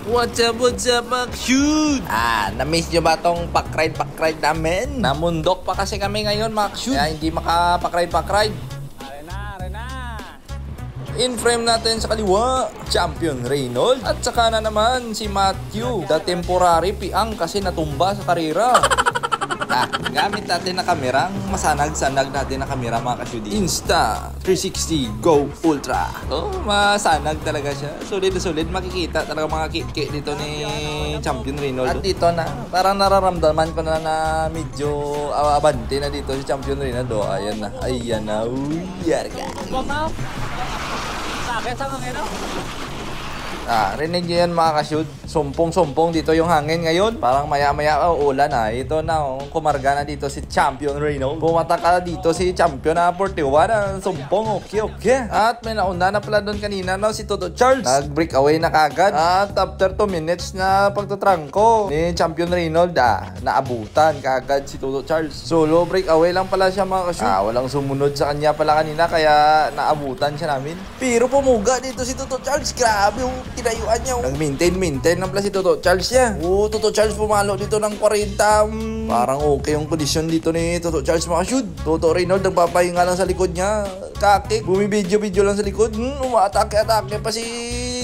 What's up, mga shoot? Na-miss nyo ba tong pack-ride namin? Namundok pa kasi kami ngayon, mga shoot. Kaya hindi makapack-ride. Arena. In frame natin sa kaliwa, Champion Reynolds. At saka na naman si Matthew, the temporary piang kasi natumba sa karera. Gamit natin na kamera, masanag-sanag natin na kamera, mga ka-shoot. Insta360 Go Ultra. Masanag talaga siya. Solid na solid. Makikita talaga mga kik dito ni Champion Reynolds. At dito na, parang nararamdaman ko na medyo abante na dito si Champion Reynolds. Ayan na. Yarga. Sakit sa mga Rinig nyo yan, mga ka-shoot. Sumpong dito yung hangin ngayon. Parang maya-maya ulan na. Ito na, kumarga na dito si Champion Reynolds. Pumatak ka dito si Champion na 41. Sumpong, okay. At may nauna na pala doon kanina, si Toto Charles. Nag-break away na kagad. At after 2 minutes na pagtatrangko ni Champion Reynolds, naabutan kagad si Toto Charles. Solo break away lang pala siya, mga ka-shoot. Walang sumunod sa kanya pala kanina, kaya naabutan siya namin. Pero pumuga dito si Toto Charles. Grabe yung tinayuan niya. Nag-maintain lang pala si Toto Charles niya. Toto Charles pumalo dito ng 40. Parang okay yung kondisyon dito ni Toto Charles, mga shoot. Toto Reynolds nagpapahinga lang sa likod niya. Kakik. Bumibidyo lang sa likod. Umaatake pa si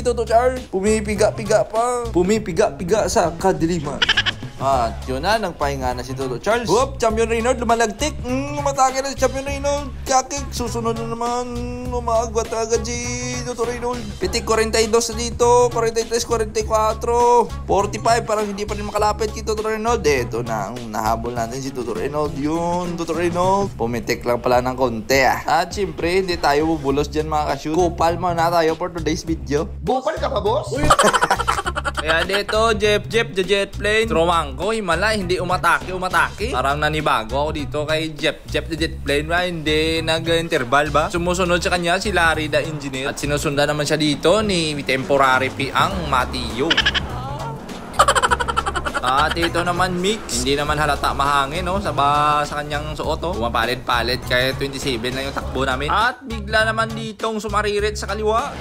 Toto Charles. Pumipiga pa. Pumipiga sa kadiliman. At yun na, nagpahinga na si Toto Charles. Champion Reynolds, lumalagtik. Umatake na si Champion Reynolds. Kakik, susunod na naman. Umagwat agad si Toto Reynolds. Pitik 42 na dito. 43, 44. 45, parang hindi pa rin makalapit kay Toto Reynolds. Eto na, nahabol natin si Toto Reynolds. Yun, Toto Reynolds. Pumitik lang pala ng konti. At syempre, hindi tayo bubulos dyan, mga ka-shoot. Kupal muna tayo for today's video. Bukal ka pa, boss? Kaya dito, the jet plane. Tromangko, himala, hindi umatake. Parang nanibago ako dito kay Jeff the jet plane ba? Hindi nag-interval ba? Sumusunod sa kanya si Larry the engineer. At sinusundan naman siya dito ni temporary piang Matthew. At ito naman mix. Hindi naman halata mahangin sa kanyang suot. Pumapalit-palit kaya 27 lang yung takbo namin. At bigla naman ditong sumaririt sa kaliwa.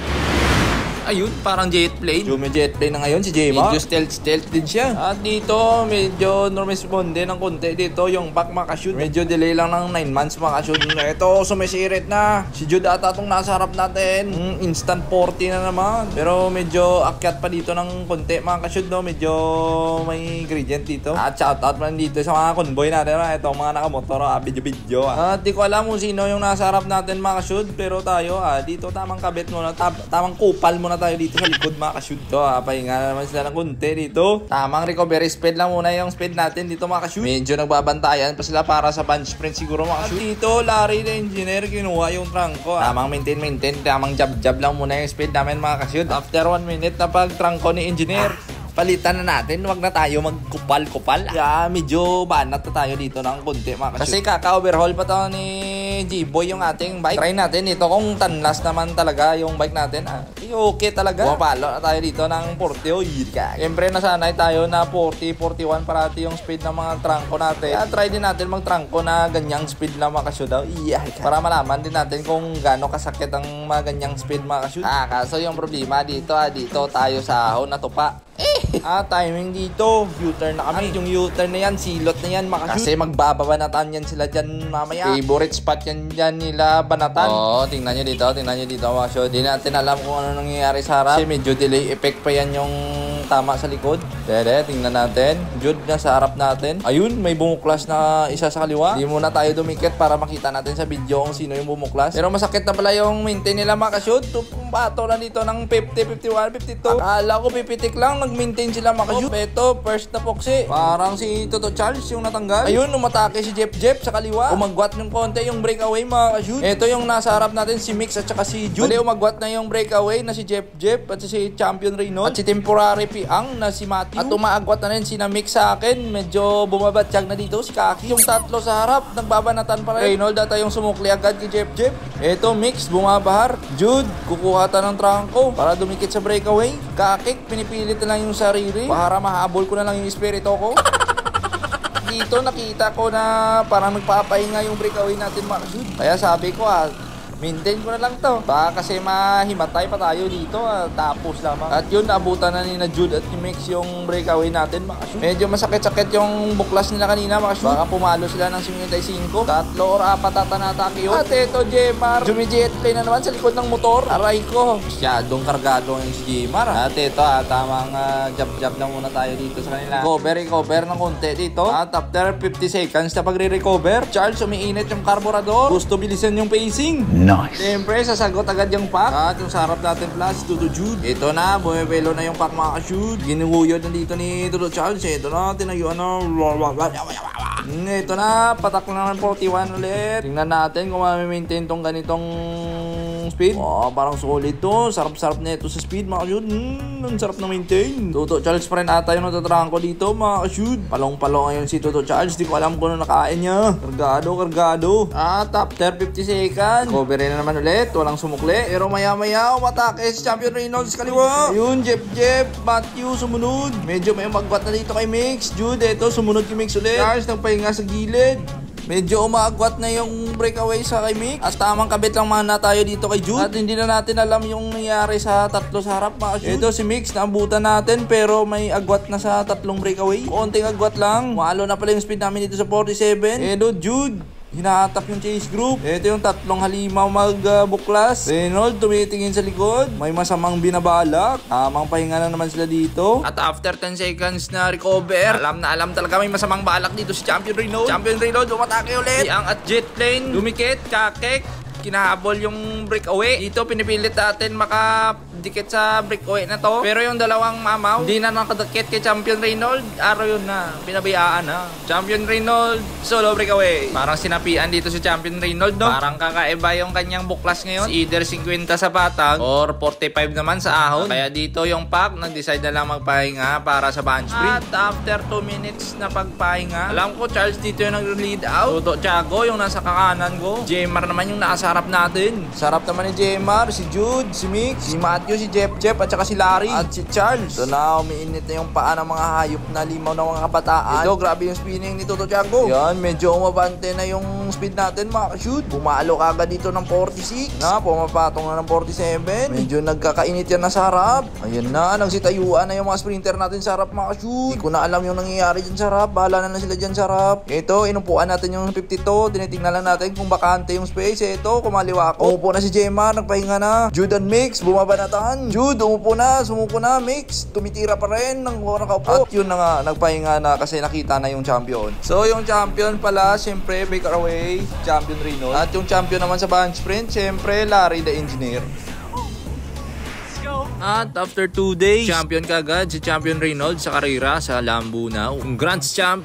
Ayun, parang jet plane. May jet plane na ngayon si Jema. Medyo stealth din siya. At dito, medyo responde ng konti dito yung back, mga ka-shoot. Medyo delay lang ng 9 months, mga ka-shoot. Ito, sumisirit na. Si Jude ata itong nasa harap natin. Instant 40 na naman. Pero medyo akyat pa dito ng konti, mga ka-shoot. Medyo may gradient dito. At shoutout man dito sa mga convoy natin. Ito, mga nakamotor, video. At di ko alam kung sino yung nasa harap natin, mga ka-shoot. Pero tayo, dito tamang kabit muna. Tamang kupal muna tayo dito sa likod, mga ka-shoot. Pahinga na naman sila ng kunti dito. Tamang recovery speed lang muna yung speed natin dito, mga ka-shoot. Medyo nagbabantayan pa sila para sa punch sprint siguro, mga ka-shoot. At dito, Larry the engineer, kinuha yung trangko. Tamang maintain. Tamang jab lang muna yung speed namin, mga ka-shoot. After 1 minute na pag-trangko ni engineer, palitan na natin, wag na tayo magkupal-kupal. Medyo banat na tayo dito ng konti, mga ka-shoot. Kasi kaka-overhaul pa to ni G-Boy yung ating bike. Try natin ito kung tanlas naman talaga yung bike natin. Okay talaga. Pumapalo na tayo dito ng 40. Siyempre nasanay tayo na 40, 41 parati yung speed ng mga trangko natin. Kaya try din natin mag-trangko na ganyang speed lang, mga ka-shoot. Para malaman din natin kung gaano kasakit ang mga ganyang speed, mga ka-shoot. Kaso yung problema dito, dito tayo sa ahon na tupa. Timing dito, U-turn na kami. Yung U-turn na yan, silot na yan, mga ka-shoot. Kasi magbabanatan yan sila dyan mamaya. Favorite spot yan dyan nila banatan. Tingnan nyo dito, mga ka-shoot. Di natin alam kung ano nangyayari sa harap. Kasi medyo delay effect pa yan yung tama sa likod. Tingnan natin. Jude na sa harap natin. Ayun, may bumuklas na isa sa kaliwa. Di muna tayo dumikit para makita natin sa video kung sino yung bumuklas. Pero masakit na pala yung maintain nila, mga ka-shoot. Bato na dito ng 50, 51, 52. Akala ko pipitik lang, nag-maintain sila, mga ka-shoot. Ito, first na poksi. Parang si Toto Charles yung natanggal. Ayun, umatake si Jeff sa kaliwa. Umagwat ng konti yung breakaway, mga ka-shoot. Ito yung nasa harap natin, si Mix at saka si Jude. Umagwat na yung breakaway na si Jeff at si Champion Reynolds. At si temporary piang na si Matthew. At umaagwat na rin si na Mix sa akin. Medyo bumabatsyag na dito si Kaki. Yung tatlo sa harap, nagbabanatan pa rin. Reynolds data yung sumukli agad kay Jeff. Ito, Mix, bumabahar. Jude, kukuha ng trangko para dumikit sa breakaway. Kakik, pinipilit na lang yung sarili para mahabol ko na lang yung espiritu ko. Dito nakita ko na parang nagpapahinga yung breakaway natin, mga ka-shoot. Kaya sabi ko Maintain ko na lang to. Baka kasi mahimatay pa tayo dito. Tapos lamang. At yun, naabutan na ni na Jude at ni Mix yung breakaway natin, mga shoot. Medyo masakit-sakit yung buklas nila kanina, mga shoot. Baka pumalo sila ng 55. 3 or 4 ata natake yun. At ito, Jemar. Jumijet play na naman sa likod ng motor. Aray ko. Masyadong kargado yung si Jemar. At ito, tamang jab-jab na muna tayo dito sa kanila. Recover ng konti dito. At after 50 seconds na pagre-recover, Charles, umiinit yung carburador. Gusto bilisan yung pacing. Nice. Siyempre, sasagot agad yung pack. At yung sarap natin plus, Toto Jude. Ito na, bumibelo na yung pack, mga shoot. Ginuguyod na dito ni Toto Charles. Ito na, tinayuan na. Ito na, patak na ng 41 ulit. Tingnan natin kung ma-maintain tong ganitong speed. Parang solid to. Sarap-sarap na ito sa speed, mga shoot. Ang sarap na maintain. Toto Charles pa rin ata yung natatrangko dito, mga shoot. Palong-palong ngayon si Toto Charles. Di ko alam kung ano nakain niya. Kargado. At after 50 seconds, cover na naman ulit. Walang sumukli. Pero maya-maya, umatake si Champion Reynolds kaliwa. Yun, Jeff, Matthew, sumunod. Medyo may umagwat na dito kay Mix. Jude, ito, sumunod kay Mix ulit. Charles, nagpahinga sa gilid. Medyo umaagwat na yung breakaway sa kay Mick. At tamang kabit lang mana tayo dito kay Jude. At hindi na natin alam yung nangyari sa tatlo sa harap, mga shoot. Ito si Mix, naabutan natin pero may agwat na sa tatlong breakaway. Konting agwat lang. Malo na pala yung speed namin dito sa 47. Ito Jude, hinahatak yung chase group. Ito yung tatlong halimaw magbuklas. Reynolds tumitingin sa likod. May masamang binabalak. Tamang pahinga na naman sila dito. At after 10 seconds na recover, alam na alam talaga may masamang balak dito si Champion Reynolds. Champion Reynolds umatake ulit. Ang at jet plane, dumikit, kakek. Kinahabol yung breakaway. Dito pinipilit natin makadikit sa breakaway na to. Pero yung dalawang mamaw, hindi na nakadikit kay Champion Reynolds. Araw yun na. Pinabayaan na. Champion Reynolds, solo breakaway. Parang sinapian dito si Champion Reynolds, no? Parang kakaiba yung kanyang buklas ngayon. Either 50 sa batag or 45 naman sa ahon. Kaya dito yung pack, nag-decide na lang magpahinga para sa bunch sprint. At after 2 minutes na pagpahinga, alam ko Charles dito yung nag-lead out. Toto Tiago yung nasa kakanan ko. Jemar naman yung nasa harap natin. Sarap naman ni Jemar, si Jude, si Mix, si Matthew, si Jeff, at saka si Larry, at si Charles. So na umiinit na yung paa ng mga hayop na limaw ng mga kabataan. Ito, grabe yung spinning ni Toto Tiago. Yan, medyo umabante na yung speed natin, mga shoot. Bumalo kagad dito ng 46. Na, pumapatong na ng 47. Medyo nagkakainit yan na sa harap. Ayan na, nagsitayuan na yung mga sprinter natin sa harap, mga shoot. Hindi ko na alam yung nangyayari dyan sa harap. Bahala na sila dyan sa harap. Ito, inupuan natin yung 52. Tinitingnan lang natin kung bakante yung space. Ito, kumaliwa ako. Umupo na si Jemar, nagpahinga na. Jude and Mix, bumabanatan. Jude, umupo na, sumuko na. Mix, tumitira pa rin ng nakaupo. At yun na nga, nagpahinga na kasi nakita na yung champion. So, yung champion pala, syempre, breakaway, Champion Reynolds. At yung champion naman sa bunch sprint, syempre, Larry the Engineer. At after 2 days, champion kagad si Champion Reynolds sa karera sa Lambu now. Congrats, champ!